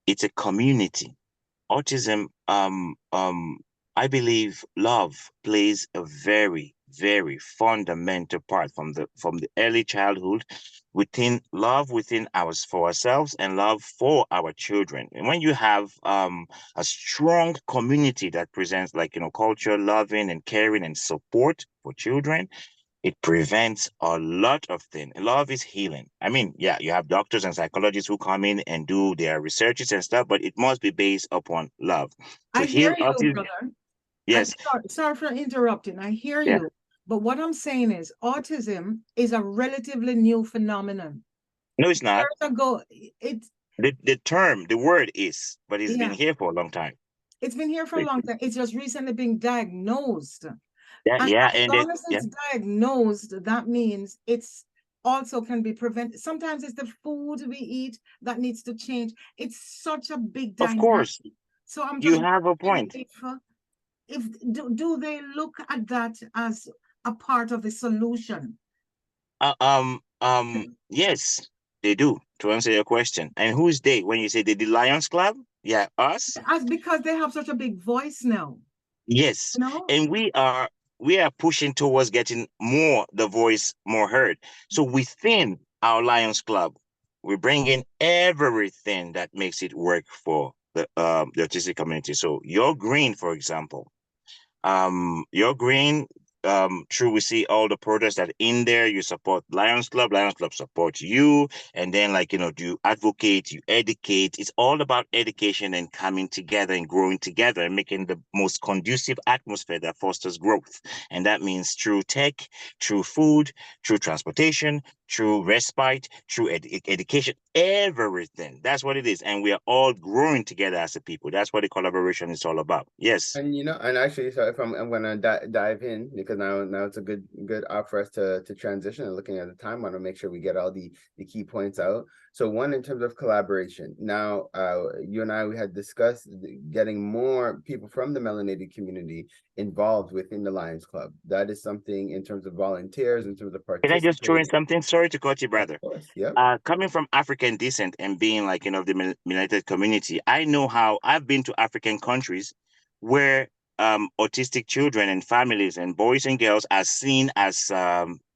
it's a community. Autism, I believe love plays a very, very fundamental part from the early childhood, within for ourselves, and love for our children. And when you have a strong community that presents, like, culture, loving and caring and support for children, it prevents a lot of things. Love is healing. I mean, yeah, you have doctors and psychologists who come in and do their researches and stuff, but it must be based upon love. To I heal hear you, autism. brother. Yes. Sorry for interrupting. I hear Yeah. you. But what I'm saying is, autism is a relatively new phenomenon. No, it's not. Years ago, the word is, but it's been Yeah. here for a long time. It's been here for a long time. It's just recently being diagnosed. Yeah, And yeah, as long as it's diagnosed, that means it's also can be prevented. Sometimes it's the food we eat that needs to change. It's such a big dynamic. Of course. So I'm You just have a point. if do they look at that as a part of the solution? Yes, they do, to answer your question. And who's they? When you say the Lions Club? Yeah, us? As because they have such a big voice now. Yes. No? And we are pushing towards getting the voice more heard. So within our Lions Club, we bring in everything that makes it work for the autistic community. So your green, for example, your green, true, we see all the products that in there. You support Lions Club supports you, and then, like, do you advocate, you educate. It's all about education and coming together and growing together and making the most conducive atmosphere that fosters growth. And that means through tech, through food, through transportation, through respite, through education, everything. That's what it is. And we are all growing together as a people. That's what the collaboration is all about. Yes. And and actually, so if I'm gonna dive in, because now it's a good op for us to transition, and looking at the time, I want to make sure we get all the key points out. So one, in terms of collaboration, now you and we had discussed getting more people from the melanated community involved within the Lions Club. That is something in terms of volunteers, in terms of Can I just throw in participating. something? Sorry to cut you, brother. Of course, yep. Coming from African descent and being like, of the melanated community, I know how I've been to African countries where autistic children and families and boys and girls are seen as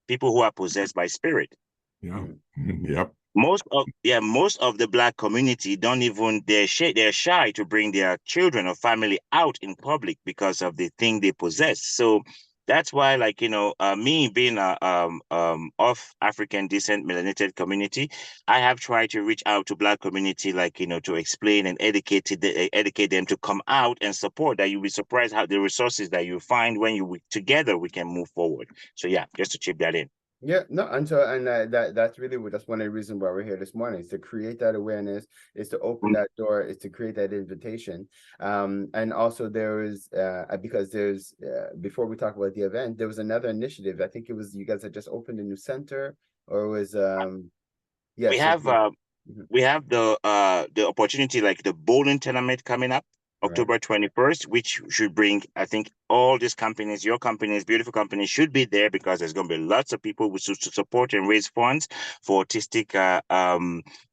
people who are possessed by spirit. Yeah. Yep. Most of the Black community don't even, they're shy to bring their children or family out in public because of the thing they possess. So that's why, like, me being of African descent, melanated community, I have tried to reach out to Black community, like, to explain and educate them to come out and support. That you'll be surprised how the resources that you find when together we can move forward. So yeah, just to chip that in. Yeah, no, and so that's really that's one of the reasons why we're here this morning, is to create that awareness, is to open that door, is to create that invitation. And also there is because there's before we talk about the event, there was another initiative. I think it was you guys had just opened a new center, or it was yes. We have the opportunity, like the bowling tournament coming up October 21st, which should bring, I think, all these companies, your companies, beautiful companies, should be there, because there's going to be lots of people to support and raise funds for autistic.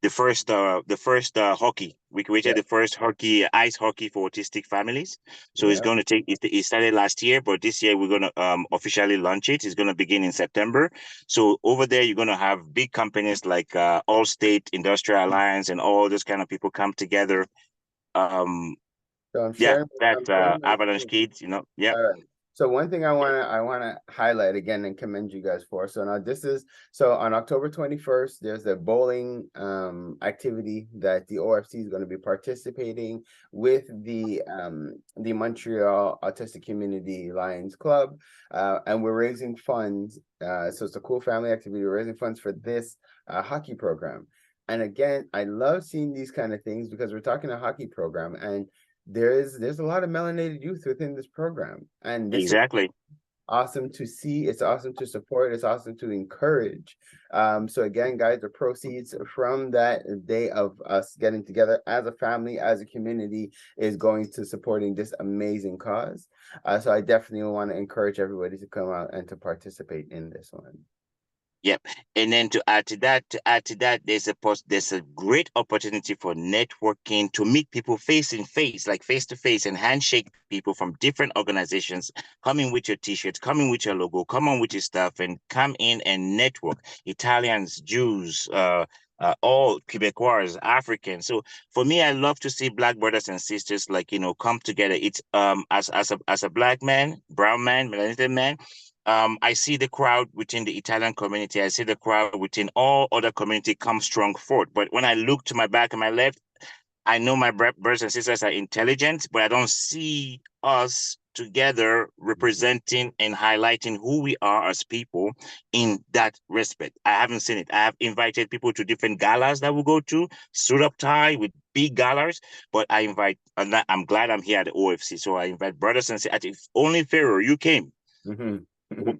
The first hockey, we created the first ice hockey for autistic families. So it's going to take. It started last year, but this year we're going to officially launch it. It's going to begin in September. So over there, you're going to have big companies like Allstate, Industrial Alliance, and all those kind of people come together. So I'm sharing, that's Avalanche Kids, yeah. All right. So one thing I wanna highlight again and commend you guys for. So now so on October 21st, there's a bowling activity that the OFC is going to be participating with the Montreal Autistic Community Lions Club, and we're raising funds. So it's a cool family activity. We're raising funds for this hockey program. And again, I love seeing these kind of things, because we're talking a hockey program, and there's a lot of melanated youth within this program, and this exactly is awesome to see. It's awesome to support. It's awesome to encourage. So again, guys, the proceeds from that day of us getting together as a family, as a community, is going to supporting this amazing cause. So I definitely want to encourage everybody to come out and to participate in this one. Yep. And then to add to that, there's a great opportunity for networking, to meet people face in face, like face to face, and handshake people from different organizations. Come in with your t-shirts, come in with your logo, come on with your stuff, and come in and network. Italians, Jews, all Quebecois, Africans. So for me, I love to see Black brothers and sisters, like, come together. It's as a Black man, brown man, melanated man. I see the crowd within the Italian community. I see the crowd within all other community come strong forward. But when I look to my back and my left, I know my brothers and sisters are intelligent, but I don't see us together representing and highlighting who we are as people in that respect. I haven't seen it. I have invited people to different galas that we go to, suit up tie with big galas, but I'm glad I'm here at the OFC. So I invite brothers and sisters. If only Pharaoh, you came.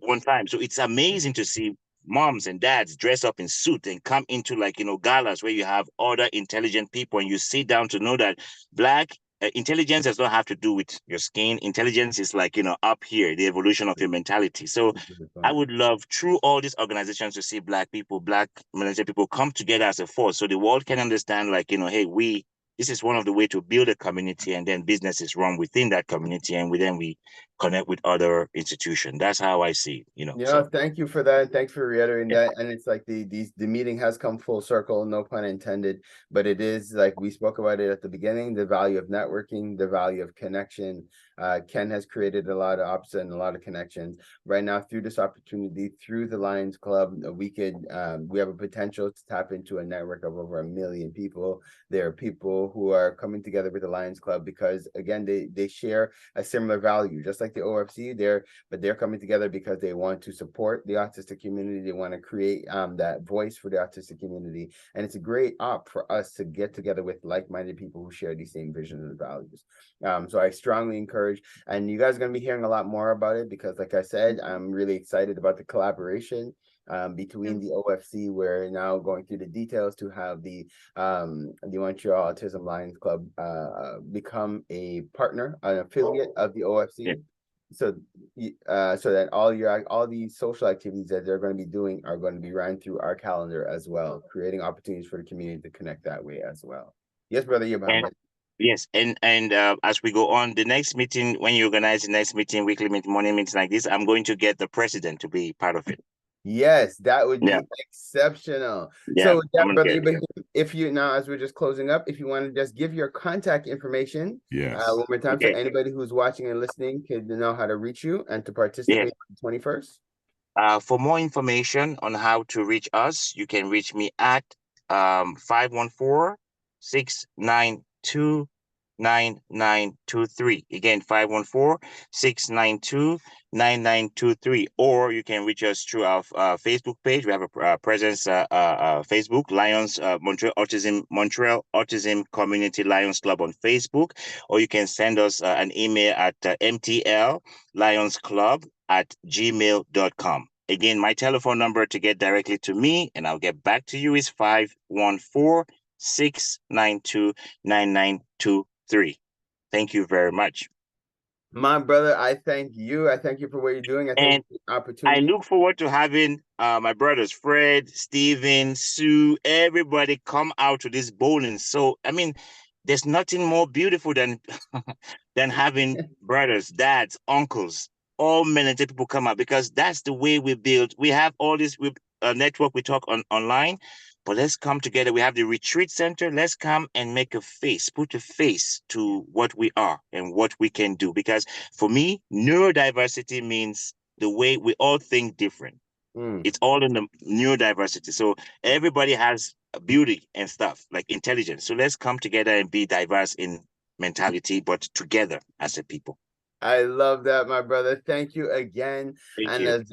One time. So it's amazing to see moms and dads dress up in suit and come into, like, galas where you have other intelligent people, and you sit down to know that Black intelligence does not have to do with your skin. Intelligence is like, up here, the evolution of your mentality. So I would love through all these organizations to see Black people, Black military people come together as a force, so the world can understand, like, hey, this is one of the way to build a community, and then businesses run within that community, and we connect with other institutions. That's how I see it, Yeah, So thank you for that. Thanks for reiterating that. And it's like the meeting has come full circle, no pun intended, but it is like we spoke about it at the beginning, the value of networking, the value of connection. Ken has created a lot of options and a lot of connections. Right now, through this opportunity, through the Lions Club, we have a potential to tap into a network of over 1 million people. There are people who are coming together with the Lions Club because, again, they share a similar value, just like the OFC. They're coming together because they want to support the autistic community. They want to create that voice for the autistic community, and it's a great op for us to get together with like-minded people who share these same visions and values. So I strongly encourage, and you guys are going to be hearing a lot more about it because, like I said, I'm really excited about the collaboration between the OFC. We're now going through the details to have the Montreal Autism Lions Club become a partner, an affiliate of the OFC. Yeah. So that all these social activities that they're going to be doing are going to be ran through our calendar as well, creating opportunities for the community to connect that way as well. Yes, brother, you're behind it. Yes, and as we go on, the next meeting, when you organize the next meeting, weekly meeting, morning meetings like this, I'm going to get the president to be part of it. Yes, that would be exceptional. Yeah, so, brother, if you now, as we're just closing up, if you want to just give your contact information, one more time, so anybody who's watching and listening can know how to reach you and to participate on the 21st. For more information on how to reach us, you can reach me at 514-692-9923. Again, 514-692-9923. Or you can reach us through our Facebook page. We have a presence Facebook, Lions Montreal Autism Community Lions Club on Facebook. Or you can send us an email at mtllionsclub@gmail.com. Again, my telephone number to get directly to me, and I'll get back to you, is 514-692-9923. Thank you very much. My brother, I thank you. I thank you for what you're doing. I thank you for the opportunity. I look forward to having my brothers, Fred, Steven, Sue, everybody come out to this bowling. So, I mean, there's nothing more beautiful than having brothers, dads, uncles, all many people come out, because that's the way we build. We have all this network, we talk online, but let's come together. We have the retreat center. Let's come and make a face, put a face to what we are and what we can do. Because for me, neurodiversity means the way we all think different. It's all in the neurodiversity. So everybody has beauty and stuff, like intelligence. So let's come together and be diverse in mentality, but together as a people. I love that, my brother. Thank you again. As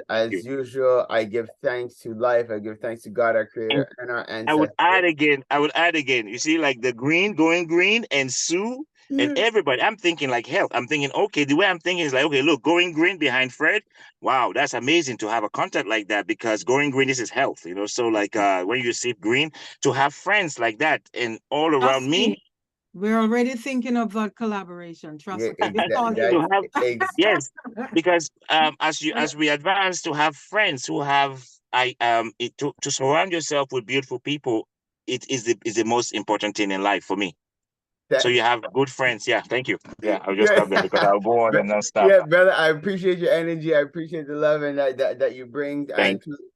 usual, I give thanks to life. I give thanks to God, our creator, and our ancestors. I would add again. You see, like the going green, and Sue and everybody. I'm thinking like health. I'm thinking, okay, the way I'm thinking is like, okay, look, going green behind Fred. Wow, that's amazing to have a contact like that, because going green, this is health, So like when you see green, to have friends like that and all around me. We're already thinking of that collaboration. Trust me. Yes, because as we advance, to have friends who have to surround yourself with beautiful people, it is the most important thing in life for me. So you have good friends. Yeah, thank you. Yeah, I'll just stop there because I'll go on and not stop. Yeah, brother, I appreciate your energy. I appreciate the love and that you bring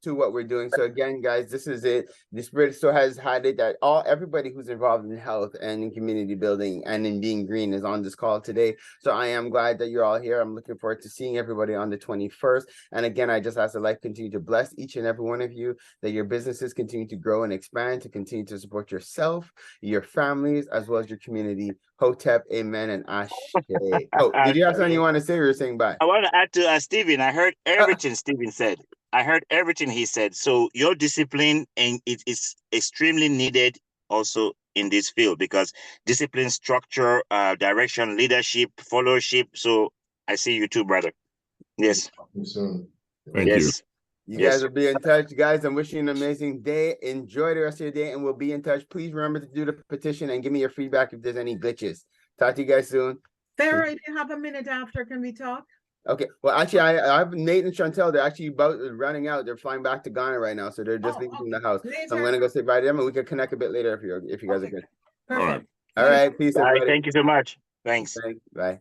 to what we're doing. So again, guys, this is it. The Spirit Store has had it that everybody who's involved in health and in community building and in being green is on this call today. So I am glad that you're all here. I'm looking forward to seeing everybody on the 21st. And again, I just ask that life continue to bless each and every one of you, that your businesses continue to grow and expand, to continue to support yourself, your families, as well as your community. Hotep, amen, and ashe. Oh, did you have something you want to say, or you're saying bye? I want to add to Stephen. I heard everything Stephen said. I heard everything he said. So your discipline, and it is extremely needed also in this field, because discipline, structure, direction, leadership, followership. So I see you too, brother. Yes. Thank you. You guys will be in touch, guys. I'm wishing you an amazing day. Enjoy the rest of your day, and we'll be in touch. Please remember to do the petition and give me your feedback if there's any glitches. Talk to you guys soon. Sarah, if you have a minute after, can we talk? Okay. Well, actually, I have Nate and Chantel. They're actually about running out. They're flying back to Ghana right now, so they're just leaving from the house. So I'm gonna go say bye to them, and we can connect a bit later if you guys are good. All right. All right. Peace, Bye. everybody. Thank you so much. Thanks. Bye.